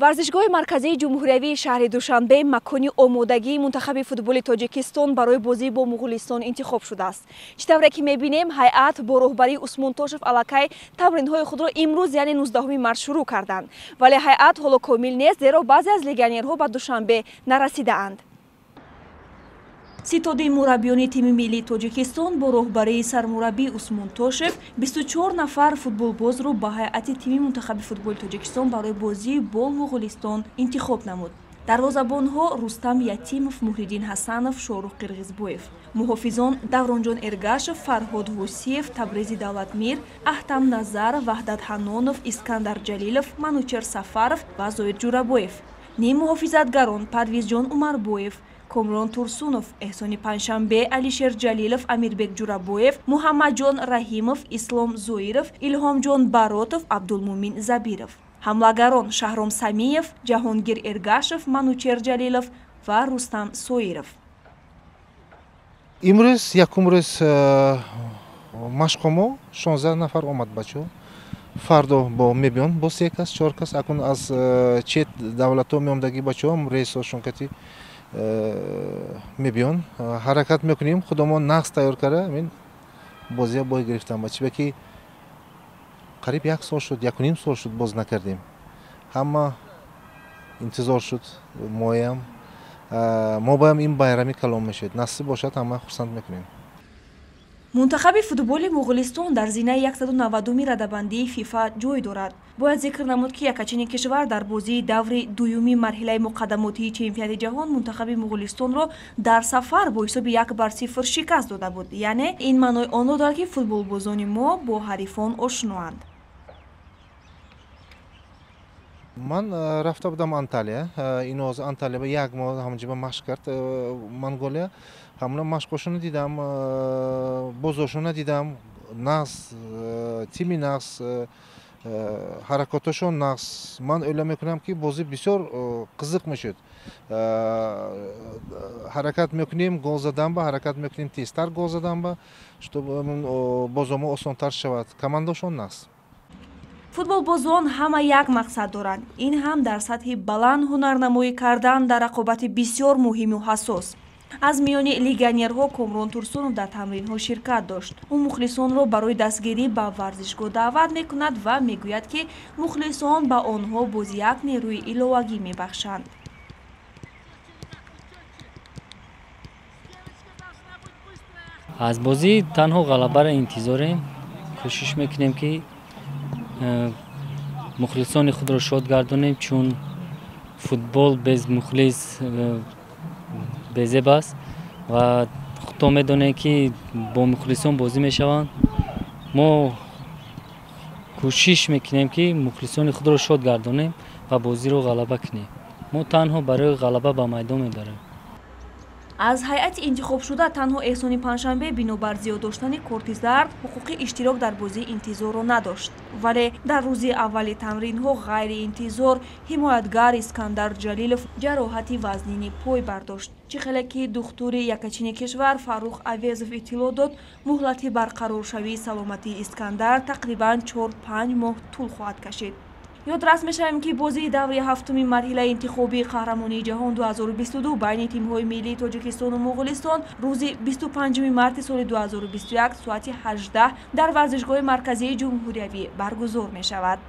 варзишгоҳи марказии ҷумҳуриявии шаҳри Душанбе макони омодагии мунтахаби футболи Тоҷикистон барои бозии бо Муғулистон интихоб шудааст. Чӣ тавре ки мебинем, ҳайат бо роҳбарии Усмон Тошев аллакай тамринҳои худро имрӯз яъне 19 март шурӯъ карданд. Вале ҳайат ҳоло комил нест, зеро баъзе аз легионерҳо ба Душанбе нарасидаанд. Ситодаи мураббиёни тими миллии Тоҷикистон бо роҳбарии сармураббии Усмон Тошев 24 нафар футболбозро ба ҳайати тими мунтахаби футболи Тоҷикистон барои бозии бо Муғулистон интихоб намуд. Дарвозабонҳо Рустам Ятимов, Муҳриддин Ҳасанов, Шорух Қирғизбоев, муҳофизон Давронҷон Эргашев, Фарҳод Ҳусиев, Табризи Давлатмир, Аҳтам Назаров, Ваҳдат Ҳанонов, Искандар Ҷалилов, Манучер Сафаров ва Зоид Ҷурабоев, ним муҳофизатгарон Парвизҷон Умарбоев, Комрон Турсунов, Эҳсони Паншанбе, Алишер Ҷалилов, Амирбек Ҷурабоев, Муҳаммадҷон Раҳимов, Ислом Зоиров, Илҳомҷон Баротов, Абдулмумин Забиров. Ҳамлагарон Шаҳром Самиев, Ҷаҳонгир Эргашев, Манучер Ҷалилов ва Рустам Соиров. Имрӯз якум рӯз машқомо 16 нафар омад бачо. Фардо бо мебиён бо 3 кас 4 кас акун аз чет давлатҳо меомдаги бачаҳо рейсошон кати мебиён ҳаракат мекунем. Худомо нақс тайёр карда мен бозия бой гирифтам бачиба ки қариб 1 сол шуд, 1.5 сол шуд боз накардем. Ҳама интизор шуд моям мо боям ин байрами калом мешавад. Насиб бошад ҳама хурсанд мекунем. Мунтахаби футболи Муғулистон дар зинаи 190-уми радабандии ФИФА ҷой дорад. Бояд зикр намуд, ки якачини кишвар дар бозии даври дуюми марҳилаи муқаддамотии чемпионати ҷаҳон мунтахаби Муғулистонро дар сафар бо ҳисоби 1-0 шикаст дода буд. Яъне ин маънои онро дорад, ки футболбозони мо бо ҳарифон ошноанд. Ман рафта будам Анталия. Иноз Анталия ба 1 моҳ ҳамаҷиба машқ кард. Монголия ҳамна машқошона дидам, бозошона дидам, нағз тими нағз, ҳаракоташон нағз. Ман о'йлab мекунам ки бозӣ бисёр қизиқ мешуд. ҳаракат мекунем, гол задан ба, ҳаракат мекунем, тезтар гол задан ба, чтобы бозомо осонтар шавад. Командашон нағз. Футболбозон ҳама як мақсад доранд. Ин ҳам дар сатҳи баланд ҳунарнамоӣ кардан дар рақобати бисёр муҳиму ҳассос. Аз миёни легионерҳо Комрон Турсунов дар тамринҳо ширкат дошт. Ӯ мухлисонро барои дастгирӣ ба варзишгоҳ даъват мекунад ва мегӯяд, ки мухлисон ба онҳо боз як нерӯи иловагӣ мебахшанд. аз бозӣ танҳо ғалабаро интизорем. кӯшиш мекунем, ки мухлисони худро шод гардонем, чун футбол без мухлис безеб аст ва худто медонем, ки бо мухлисон бозӣ мешаванд. мо кӯшиш мекунем, ки мухлисони худро шод гардонем ва бозиро ғалаба кунем. мо танҳо барои ғалаба ба майдон мебарем. аз ҳайати интихобшуда танҳо Эҳсони Паншанбе бинобар зиёд доштани корти зард ҳуқуқи иштирок дар бозии интизорро надошт. Вале дар рӯзи аввали тамринҳо ғайри интизор ҳимоятгар Искандар Ҷалилов ҷароҳати вазнини пой бардошт. Чӣ хеле ки духтури якачини кишвар Фаррух Авезов иттилоъ дод, муҳлати барқароршавии саломатии Искандар тақрибан 4-5 моҳ тӯл хоҳад кашид. ёдрас мешавем, ки бозии даври 7-уми марҳилаи интихобии қаҳрамонии ҷаҳон 2022 байни тимҳои миллии Тоҷикистону Муғулистон рӯзи 25 марти соли 2021 соати 18 дар варзишгоҳи марказии ҷумҳуриявӣ баргузор мешавад.